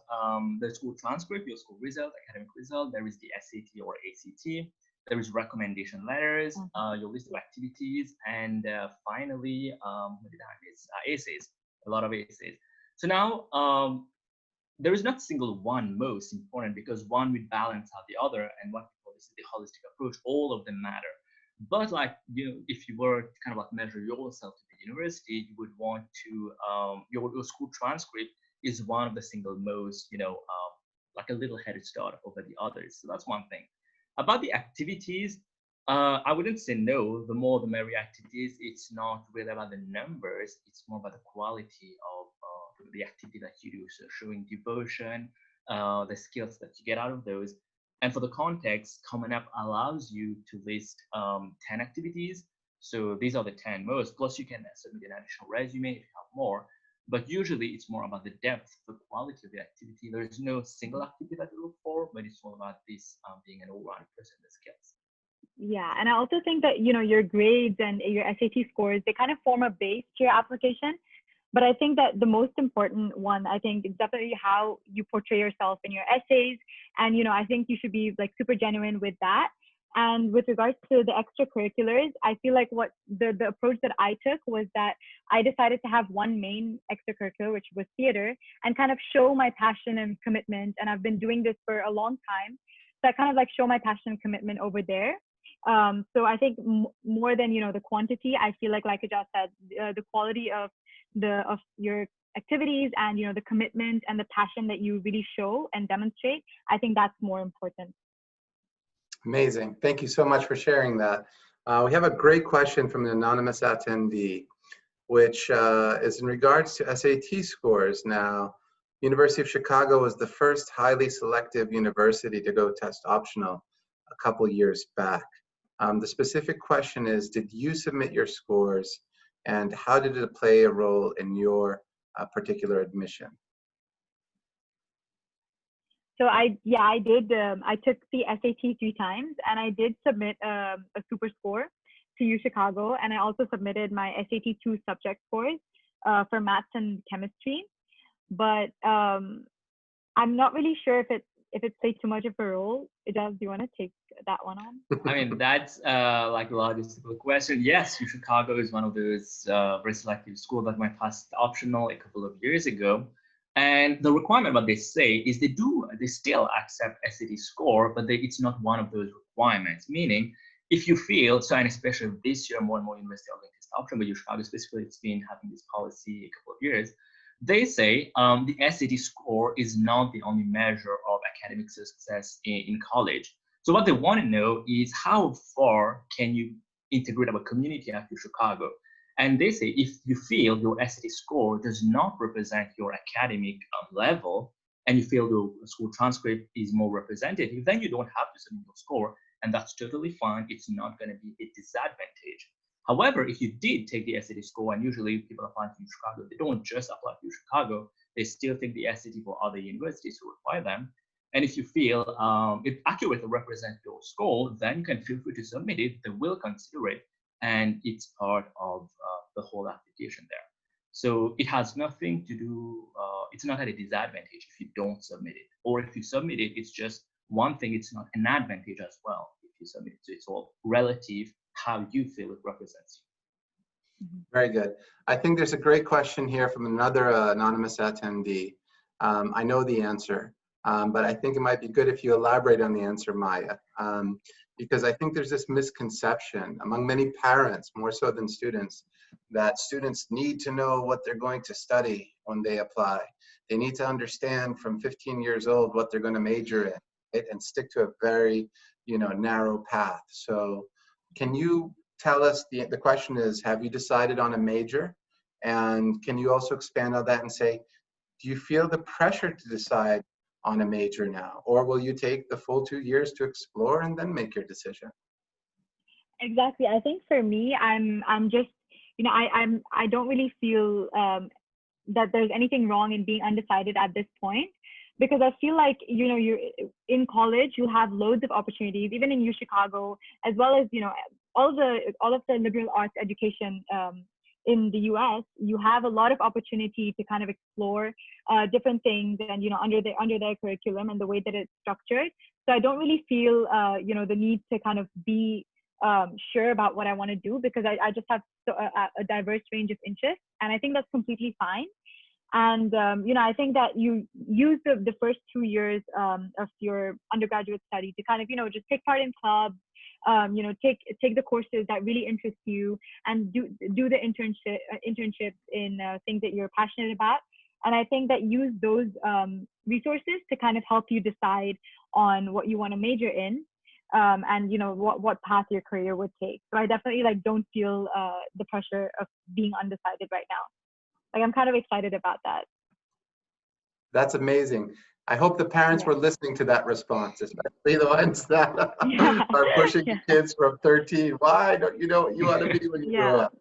the school transcript, your school result, academic result. There is the SAT or ACT. There is recommendation letters, your list of activities, and finally, essays, a lot of essays. So now, there is not a single one most important because one will balance out the other, and what we call this is the holistic approach. All of them matter. But like, if you were to kind of like measure yourself to the university, you would want to, your school transcript is one of the single most, like a little head start over the others. So that's one thing. About the activities, I wouldn't say no. The more the merrier activities. It's not really about the numbers. It's more about the quality of the activity that you do. So showing devotion, the skills that you get out of those. And for the context, Common App allows you to list 10 activities. So these are the 10 most. Plus, you can submit an additional resume if you have more. But usually, it's more about the depth, the quality of the activity. There is no single activity that you look for, but it's all about this being an all-round person with skills. Yeah, and I also think that your grades and your SAT scores, they kind of form a base to your application. But I think that the most important one, I think, is definitely how you portray yourself in your essays. And, I think you should be like super genuine with that. And with regards to the extracurriculars, I feel like what the approach that I took was that I decided to have one main extracurricular, which was theater, and kind of show my passion and commitment. And I've been doing this for a long time. So I kind of like show my passion and commitment over there. So I think more than, the quantity, I feel like Ajaz said, the quality of your activities and the commitment and the passion that you really show and demonstrate, I think that's more important. Amazing. Thank you so much for sharing that. We have a great question from an anonymous attendee, which is in regards to SAT scores. Now, University of Chicago was the first highly selective university to go test optional a couple years back. The specific question is, did you submit your scores, and how did it play a role in your particular admission? So I did. I took the SAT 3 times, and I did submit a super score to U Chicago, and I also submitted my SAT 2 subject scores for maths and chemistry. But I'm not really sure if it played too much of a role. Do you want to take that one on? I mean, that's like a logistical question. Yes, U Chicago is one of those very selective schools that went past optional a couple of years ago. And the requirement, what they say is they still accept SAT score, but it's not one of those requirements. Meaning, if you feel, so and especially this year, more and more universities are going to test option, but U Chicago specifically, it's been having this policy a couple of years. They say the SAT score is not the only measure of academic success in college. So what they want to know is how far can you integrate our community at U Chicago? And they say if you feel your SAT score does not represent your academic level, and you feel the school transcript is more representative, then you don't have to submit your score, and that's totally fine. It's not going to be a disadvantage. However, if you did take the SAT score, and usually people apply to U Chicago, they don't just apply to U Chicago, they still take the SAT for other universities who require them. And if you feel it accurately represents your score, then you can feel free to submit it. They will consider it, and it's part of the whole application there. So it has nothing to do, it's not at a disadvantage if you don't submit it. Or if you submit it, it's just one thing, it's not an advantage as well if you submit it. So it's all relative how you feel it represents you. Very good. I think there's a great question here from another anonymous attendee. I know the answer, but I think it might be good if you elaborate on the answer, Maya, because I think there's this misconception among many parents, more so than students, that students need to know what they're going to study when they apply. They need to understand from 15 years old what they're going to major in, right? And stick to a very, narrow path. So can you tell us, the question is, have you decided on a major? And can you also expand on that and say, do you feel the pressure to decide on a major now? Or will you take the full 2 years to explore and then make your decision? Exactly. I think for me, I'm just, I don't really feel that there's anything wrong in being undecided at this point, because I feel like, you're in college, you have loads of opportunities, even in UChicago, as well as, all of the liberal arts education in the US, you have a lot of opportunity to kind of explore different things and, under their curriculum and the way that it's structured. So I don't really feel, the need to kind of be sure about what I want to do, because I just have a diverse range of interests, and I think that's completely fine. And I think that you use the first 2 years of your undergraduate study to kind of just take part in clubs, take the courses that really interest you, and do the internships in things that you're passionate about. And I think that use those resources to kind of help you decide on what you want to major in. And what path your career would take. So I definitely don't feel the pressure of being undecided right now. I'm kind of excited about that. That's amazing. I hope the parents were listening to that response, especially the ones that are pushing kids from 13. Why don't you know what you want to be when you grow up?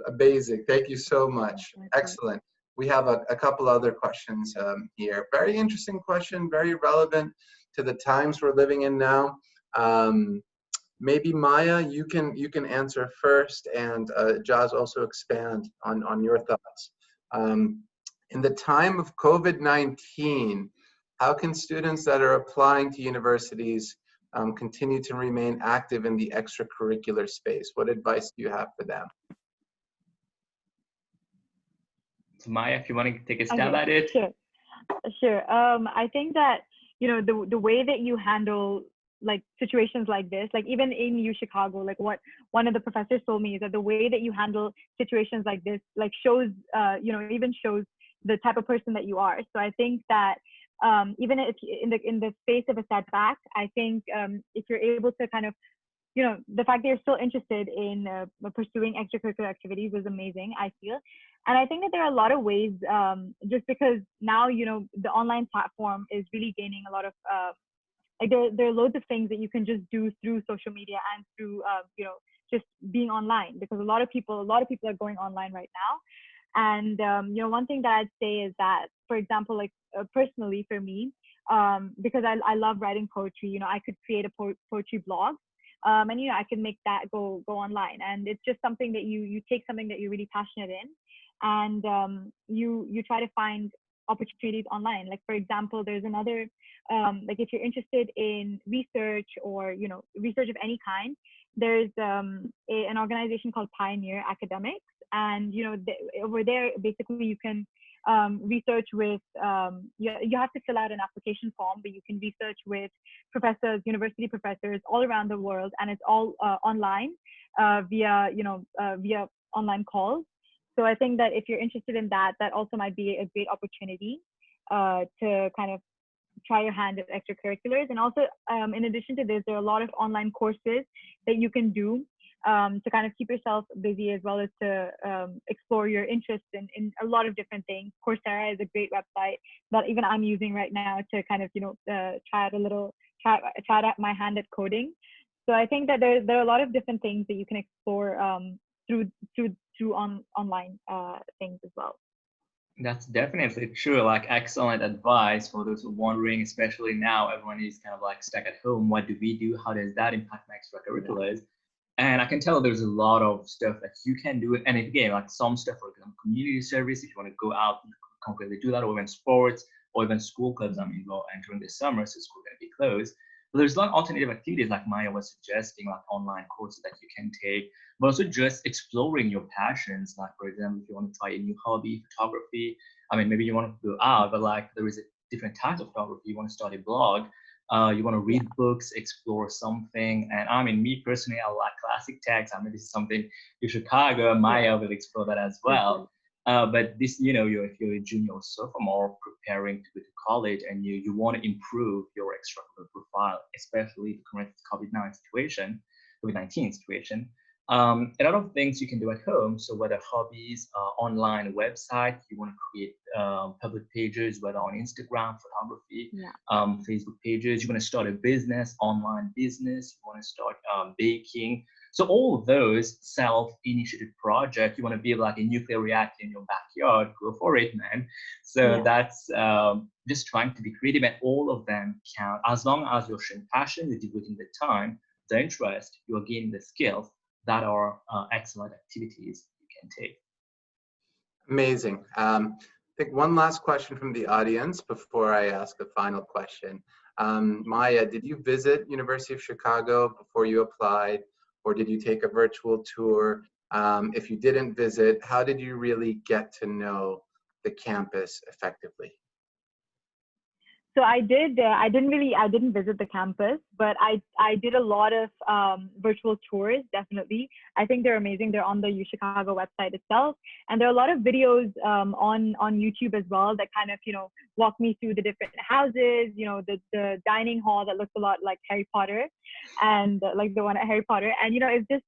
Amazing. Thank you so much. Excellent. We have a couple other questions here. Very interesting question, very relevant to the times we're living in now. Maybe Maya, you can answer first, and Jaz also expand on your thoughts. In the time of COVID-19, how can students that are applying to universities continue to remain active in the extracurricular space? What advice do you have for them? So Maya, if you want to take a stab at it. Sure. I think that the way that you handle situations like this, even in UChicago, what one of the professors told me is that the way that you handle situations like this shows even shows the type of person that you are. So I think that even if in the face of a setback, I think if you're able to kind of the fact that you're still interested in pursuing extracurricular activities is amazing, I feel. And I think that there are a lot of ways, just because now the online platform is really gaining a lot of there are loads of things that you can just do through social media and through just being online, because a lot of people are going online right now. And one thing that I'd say is that, for example, personally for me, because I love writing poetry, I could create a poetry blog, and I can make that go online. And it's just something that you take something that you're really passionate in, and you try to find opportunities online. For example, there's another if you're interested in research or research of any kind, there's an organization called Pioneer Academics, and over there basically you can research with you have to fill out an application form, but you can research with professors, university professors all around the world, and it's all online via online calls. So I think that if you're interested in that also might be a great opportunity to kind of try your hand at extracurriculars. And also, in addition to this, there are a lot of online courses that you can do to kind of keep yourself busy, as well as to explore your interests in a lot of different things. Coursera is a great website that even I'm using right now to kind of try out my hand at coding. So I think that there are a lot of different things that you can explore through online things as well. That's definitely true. Like excellent advice for those who are wondering, especially now everyone is kind of like stuck at home. What do we do? How does that impact my extracurriculars? And I can tell there's a lot of stuff that you can do. And again, like some stuff, for example, community service, if you want to go out and concretely do that, or even sports, or even school clubs. I mean, well, and during the summer, so school going to be closed. But there's a lot of alternative activities like Maya was suggesting, like online courses that you can take, but also just exploring your passions. Like, for example, if you want to try a new hobby, photography, I mean, maybe you want to go out, but like there is a different types of photography. You want to start a blog, you want to read books, explore something. And I mean, me personally, I like classic text. I mean, this is something in Chicago, Maya will explore that as well. But this, if you're a junior or sophomore preparing to go to college and you want to improve your extracurricular profile, especially the current COVID-19 situation, a lot of things you can do at home. So whether hobbies, online website, you want to create public pages, whether on Instagram, photography, Facebook pages, you want to start a business, online business, you want to start baking. So all of those self-initiated projects, you want to build like a nuclear reactor in your backyard, go for it, man. So that's just trying to be creative, and all of them count. As long as you're showing passion, you're devoting the time, the interest, you're gaining the skills, that are excellent activities you can take. Amazing. I think one last question from the audience before I ask a final question. Maya, did you visit University of Chicago before you applied, or did you take a virtual tour? If you didn't visit, how did you really get to know the campus effectively? So I did. I didn't visit the campus, but I did a lot of virtual tours. Definitely, I think they're amazing. They're on the U Chicago website itself, and there are a lot of videos on YouTube as well that kind of walk me through the different houses. The dining hall that looks a lot like Harry Potter, and like the one at Harry Potter, and it's just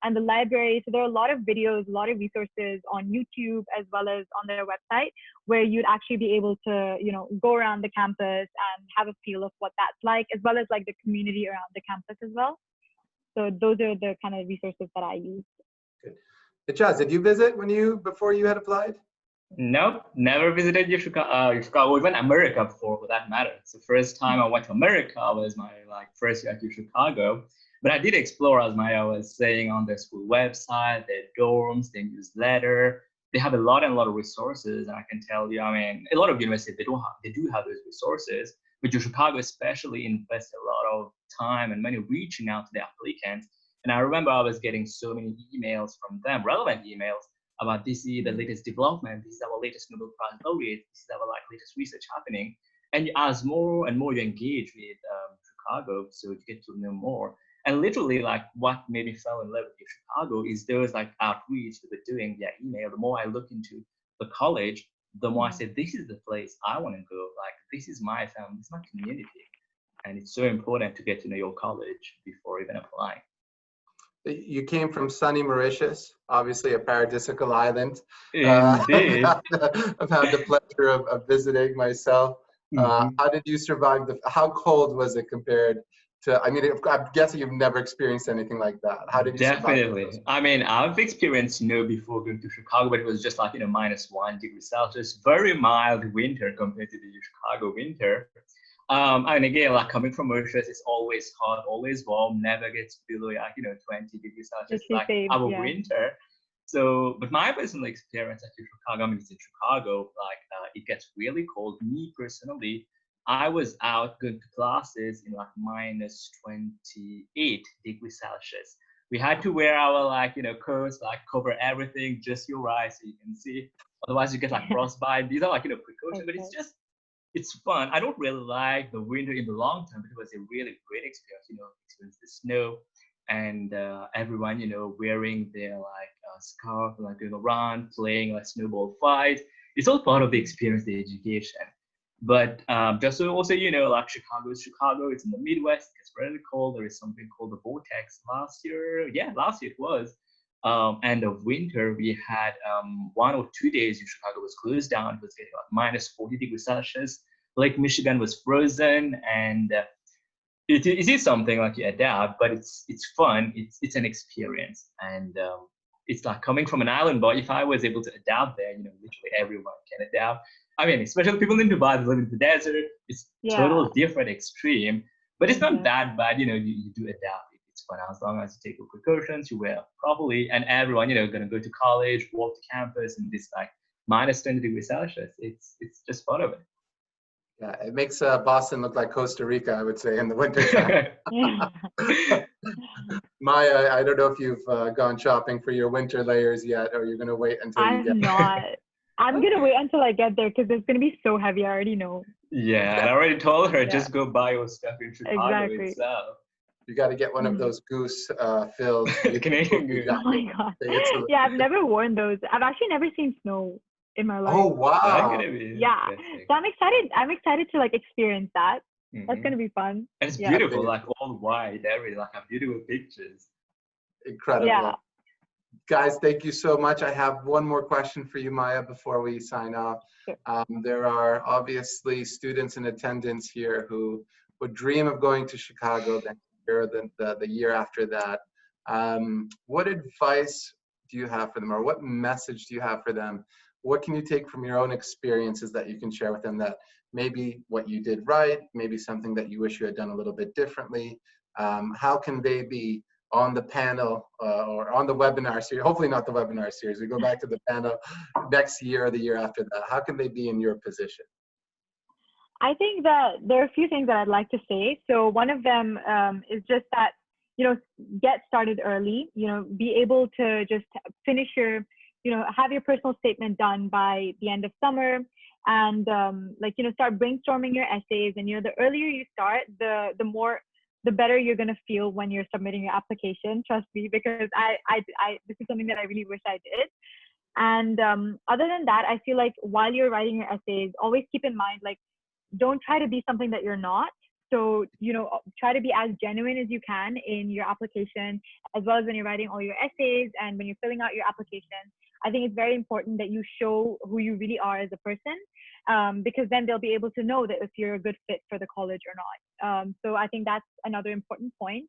and the library. So there are a lot of videos, a lot of resources on YouTube as well as on their website, where you'd actually be able to, go around the campus and have a feel of what that's like, as well as like the community around the campus as well. So those are the kind of resources that I use. Good. Ijaz, did you visit before you had applied? No, never visited Chicago, even America before, for that matter. It's the first time I went to America was my first year to Chicago. But I did explore, as Maya was saying, on their school website, their dorms, their newsletter. They have a lot of resources, and I can tell you, I mean, a lot of universities they do have those resources, but Chicago especially invests a lot of time and money reaching out to the applicants. And I remember I was getting so many emails from them, relevant emails about this is the latest development, this is our latest Nobel Prize laureate, this is our latest research happening. And as more and more you engage with Chicago, so you get to know more. And literally, what made me fall in love with Chicago is there was outreach that we're doing via email. The more I look into the college, the more I said, this is the place I want to go. This is my family, this is my community. And it's so important to get to know your college before even applying. You came from sunny Mauritius, obviously a paradisiacal island. Indeed. I've had the pleasure of visiting myself. How did you survive? How cold was it compared to, I mean, I'm guessing you've never experienced anything like that. How did you Definitely. survive? I mean, I've experienced snow before going to Chicago, but it was just -1 degree Celsius, very mild winter compared to the Chicago winter. And again, coming from Mauritius, it's always hot, always warm, never gets below 20 degrees Celsius, our winter. So, but my personal experience at Chicago, I mean, it's in Chicago, it gets really cold. Me personally, I was out going to classes in -28 degrees Celsius. We had to wear our coats, cover everything, just your eyes so you can see. Otherwise, you get frostbite. These are precautions, but it's fun. I don't really like the winter in the long term, but it was a really great experience. Experience the snow and everyone wearing their scarf, going around playing snowball fights. It's all part of the experience, the education. But just so also Chicago is Chicago. It's in the Midwest. It's really cold. There is something called the vortex last year. Yeah, last year it was end of winter. We had 1 or 2 days in Chicago was closed down. It was getting -40 degrees Celsius. Lake Michigan was frozen, and it is something you adapt, but it's fun. It's an experience, and it's like coming from an island, but if I was able to adapt there, you know, literally everyone can adapt. I mean, especially people in Dubai that live in the desert, it's total different extreme, but it's not that bad, you know, you do adapt. It's fun as long as you take your precautions, you wear properly, and everyone, you know, gonna go to college, walk to campus in this like minus 20 degrees Celsius. It's just part of it. Yeah, it makes Boston look like Costa Rica, I would say, in the winter time. Maya, I don't know if you've gone shopping for your winter layers yet, or you're going to wait until you get there. I'm not. I'm going to wait until I get there because it's going to be so heavy. I already know. Yeah, and I already told her, just go buy your stuff in Chicago itself. You got to get one of those goose filled. Canadian goose. Oh my God. Yeah, I've never worn those. I've actually never seen snow in my life. Oh, wow. Yeah. So I'm excited. I'm excited to like experience that. That's going to be fun. And it's beautiful, like all white, everything, like beautiful pictures. Incredible. Yeah. Guys, thank you so much. I have one more question for you, Maya, before we sign off. Sure. There are obviously students in attendance here who would dream of going to Chicago next year, the year after that. What advice do you have for them, or what message do you have for them? What can you take from your own experiences that you can share with them, that maybe what you did right, maybe something that you wish you had done a little bit differently? How can they be on the panel or on the webinar series? Hopefully not the webinar series. We go back to the panel next year or the year after that. How can they be in your position? I think that there are a few things that I'd like to say. So one of them is just that, you know, get started early, you know, be able to just finish your, you know, have your personal statement done by the end of summer, and like, you know, start brainstorming your essays. And, you know, the earlier you start, the better you're going to feel when you're submitting your application. Trust me, because this is something that I really wish I did. And other than that, I feel like while you're writing your essays, always keep in mind, like, don't try to be something that you're not. So, you know, try to be as genuine as you can in your application, as well as when you're writing all your essays and when you're filling out your application. I think it's very important that you show who you really are as a person, because then they'll be able to know that if you're a good fit for the college or not. So I think that's another important point.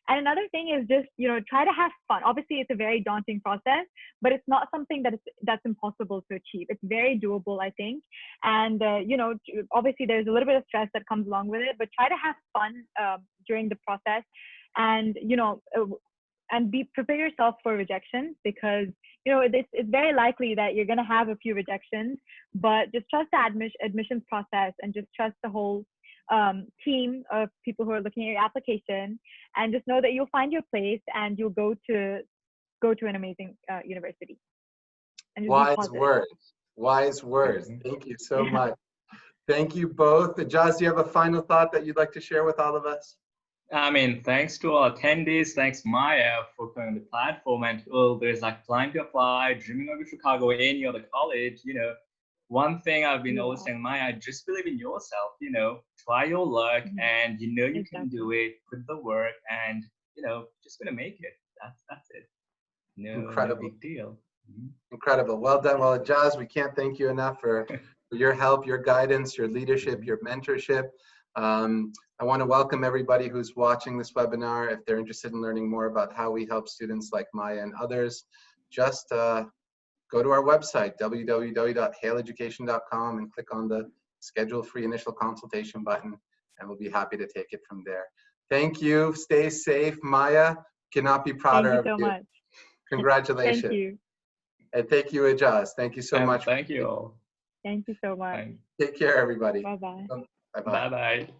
And another thing is just, you know, try to have fun. Obviously, it's a very daunting process, but it's not something that's impossible to achieve. It's very doable, I think. And, you know, obviously there's a little bit of stress that comes along with it, but try to have fun during the process, and, you know, and prepare yourself for rejection, because, you know, it's very likely that you're going to have a few rejections, but just trust the admissions process, and just trust the whole team of people who are looking at your application, and just know that you'll find your place and you'll go to an amazing university. And Wise words. Thank you so much. Thank you both. Jaz, do you have a final thought that you'd like to share with all of us? I mean, thanks to our attendees, thanks Maya for coming on the platform, and there's like plan to apply, dreaming of Chicago, any other college, you know. One thing I've been always saying, Maya, just believe in yourself, you know, try your luck, and you know you can do it, put the work, and, you know, just gonna make it. That's it. No big deal. Incredible. Well done. Well, Jaz, we can't thank you enough for your help, your guidance, your leadership, your mentorship. I want to welcome everybody who's watching this webinar. If they're interested in learning more about how we help students like Maya and others, just go to our website, www.haleeducation.com, and click on the schedule free initial consultation button, and we'll be happy to take it from there. Thank you. Stay safe. Maya, cannot be prouder of you. Thank you so much. Congratulations. Thank you. And thank you, Ajaz. Thank you so much. Thank you all. Thank you so much. Take care, everybody. Bye-bye. Bye-bye. Bye-bye.